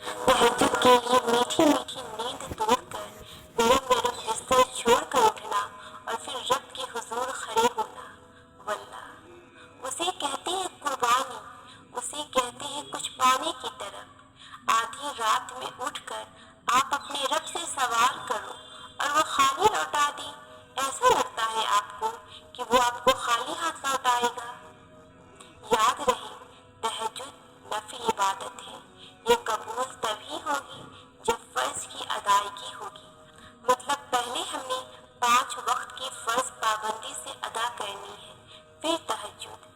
तहज्जुद के लिए मीठी मीठी नींद तोड़कर नरम नरम बिस्तर छोड़कर उठना और फिर रब के हुजूर खड़े होना, वल्लाह उसे कहते हैं कुर्बानी, उसे कहते हैं कुछ पाने की तरफ। आधी रात में उठकर आप अपने रब से सवाल करो और वो खाली लौटा दे। ऐसा लगता है आपको कि वो आपको खाली हाथ लौटाएगा। याद रहे, तहज्जुद नफिल इबादत है। ये कबूल तभी होगी जब फर्ज की अदायगी होगी। मतलब पहले हमने 5 वक्त की फर्ज पाबंदी से अदा करनी है, फिर तहज्जुद।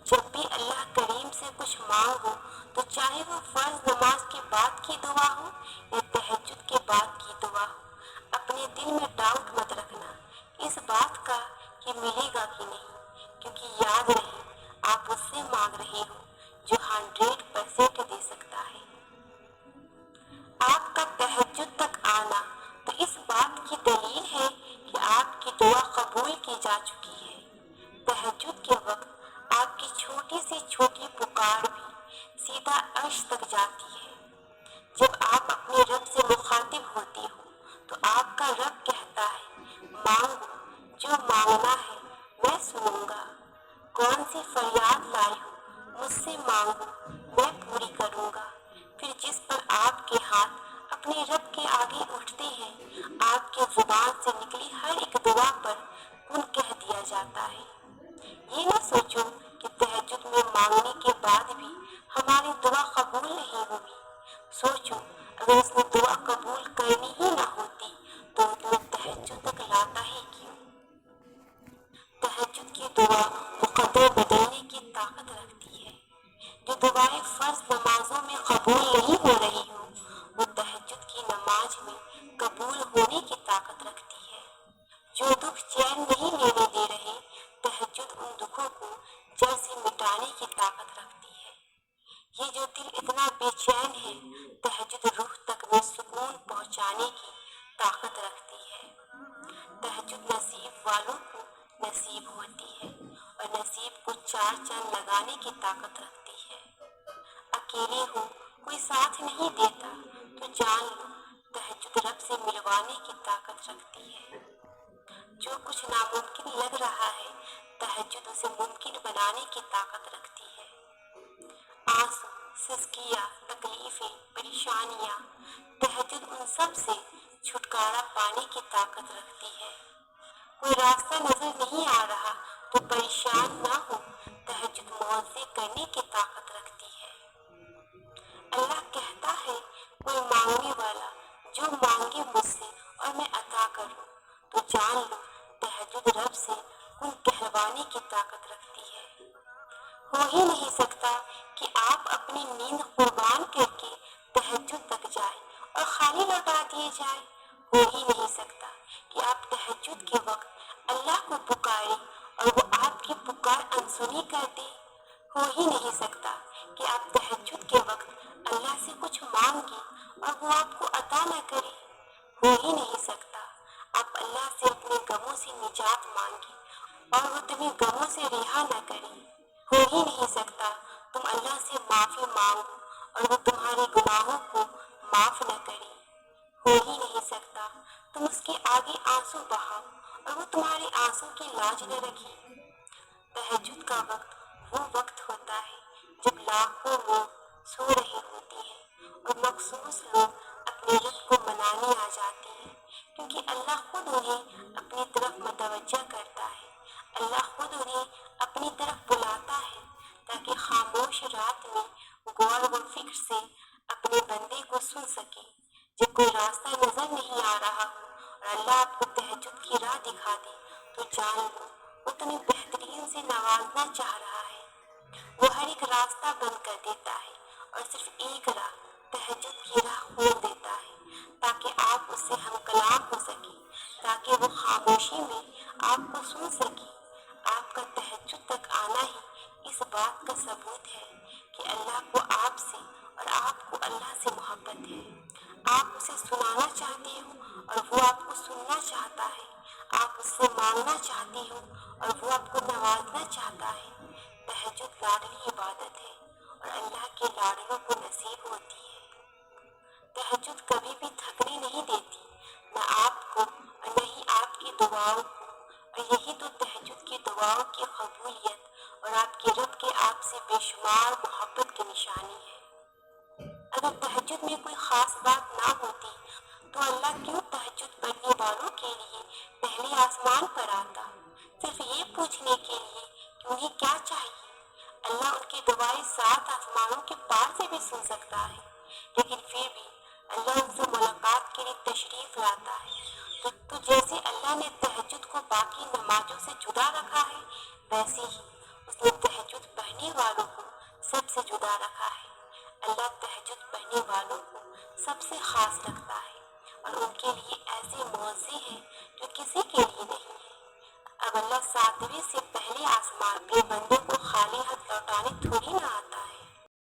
जब भी अल्लाह करीम से कुछ मांगो तो चाहे वो फर्ज नमाज के बाद की दुआ हो या तहज्जुद के बाद की दुआ हो, अपने दिल में डाउट मत रखना इस बात का कि मिलेगा कि नहीं, क्योंकि याद रहे आप उससे मांग रहे हो जो 100% दे सकता है। आपका तहज्जुद तक आना तो इस बात की दलील है कि आपकी दुआ कबूल की जा चुकी है। तहज्जुद के वक्त आपकी छोटी से छोटी पुकार भी सीधा अर्श तक जाती है। जब आप अपने रब से मुखातिब होती हो तो आपका रब कहता है, मांगो, जो मांगना है मैं सुनूंगा। कौन सी फरियाद लाई हो मुझसे मांगो, मैं पूरी करूंगा। फिर जिस पर आपके हाथ अपने रब के आगे उठते हैं, आपके जुबान से निकली हर एक दुआ पर कुन कह दिया जाता है। ये ना सोचो कि तहज्जुद में मांगने के बाद भी हमारी दुआ कबूल नहीं होगी। सोचो, अगर उसने दुआ कबूल करनी ही ना होती तो तुम्हें तहज्जुद तक लाता ही क्यों? तहज्जुद की दुआ मुकद्दर बदलने की ताकत रखती है। जो दुआएं फर्ज नमाजों में कबूल नहीं हो रही हो, वो तहज्जुद की नमाज में कबूल होने की ताकत रखती है। जो दुख चैन नहीं लेने दे रहे, तहज्जुद उन दुखों को जड़ से मिटाने की ताकत रखती है। ये जो दिल इतना बेचैन है, तहज्जुद रूह तक में सुकून पहुंचाने की ताकत रखती है। तहज्जुद नसीब वालों को नसीब होती है और नसीब को 4 चांद लगाने की ताकत रखती है। अकेले हो, कोई साथ नहीं देता तो जान लो, तहज्जुद रब से मिलवाने की ताकत रखती है। जो कुछ नामुमकिन लग रहा है, तहज्जुद उसे मुमकिन बनाने की ताकत रखती है। आंसू, सिसकियाँ, तकलीफें, परेशानियाँ, तहज्जुद उन सब से छुटकारा पाने की ताकत रखती है। कोई रास्ता नजर नहीं आ रहा तो परेशान ना हो, तहज्जुद मुआवजे करने की ताकत रखती है। अल्लाह कहता है, कोई मांगने वाला जो मांगे मुझसे और मैं अता करूं, तो जान लो, तहज्जुद रब से कुन कहलवाने की ताकत रखती है। हो ही नहीं सकता कि आप अपनी नींद कुर्बान करके तहज्जुद तक जाए और खाली लौटा दिए जाए। हो ही नहीं सकता कि आप तहज्जुद के वक्त अल्लाह को पुकारें और वो आपकी पुकार अनसुनी कर दे। हो ही नहीं सकता कि आप तहज्जुद के वक्त अल्लाह से कुछ मांगे और वो आपको अता न करे। हो ही नहीं सकता आप अल्लाह से अपने गमों से निजात मांगे और वो तुम्हें गमों से रिहा न करे। हो ही नहीं सकता तुम अल्लाह से माफी मांगो और वो तुम्हारे गुनाहों को माफ न करे। हो ही नहीं सकता तुम उसके आगे आंसू बहाओ और वो तुम्हारे आंसू की लाज न रखे। तहज्जुद का वक्त वो वक्त होता है जब लाखों लोग सो रहे होते हैं और मखसूस लोग अपने रब को मनाने आ जाते हैं, क्योंकि अल्लाह खुद उन्हें अपनी तरफ मुतवज्जा करता है। अल्लाह खुद उन्हें अपनी तरफ बुलाता है ताकि खामोश रात में गौर व फिक्र से अपने बंदे को सुन सके। जब कोई रास्ता नजर नहीं आ रहा हो और अल्लाह आपको तहज्जुद की राह दिखा दे, तो जान लो, वो तुम्हें बेहतरीन से नवाजना चाह रहा है। वो हर एक रास्ता बंद कर देता है और सिर्फ एक राह, तहज्जुद की राह खोल देता है ताकि आप उससे हम कलाम हो सके, ताकि वो खामोशी में आपको सुन सके। आपका तहज्जुद तक आना ही इस बात का सबूत है कि अल्लाह को आपसे और आपको अल्लाह से मोहब्बत है। आप उसे सुनाना चाहते हो और वो आपको सुनना चाहता है। आप उससे मांगना चाहते हो और वो आपको नवाजना चाहता है। तहज्जुद लाडली इबादत है और अल्लाह के लाडलों को नसीब होती है। तहज्जुद कभी भी थकने नहीं देती, न आपको और न ही आपकी दुआओं को। और यही तो तहज्जुद की दुआओं की कबूलियत और आपके रब के आपसे बेशुमार मोहब्बत की निशानी है। अगर तहज्जुद में कोई ख़ास बात ना होती तो अल्लाह क्यों तहज्जुद पढ़ने वालों के लिए पहले आसमान पर आता, सिर्फ ये पूछने के लिए कि उन्हें क्या चाहिए। अल्लाह उनकी दुआएं 7 आसमानों के पार से भी सुन सकता है, लेकिन फिर भी अल्लाह उनसे मुलाकात के लिए तशरीफ लाता है। तो जैसे अल्लाह ने तहज्जुद को बाकी नमाजों से जुदा रखा है, वैसे ही उसने तहज्जुद पढ़ने वालों को सबसे जुदा रखा है। अल्लाह तहज्जुद पढ़ने वालों को सबसे खास रखता है और उनके लिए ऐसे मौज़े हैं जो किसी के लिए नहीं है। अब अल्लाह 7वें से पहले आसमान पे बंदे को खाली हाथ लौटाने थोड़ी ना आता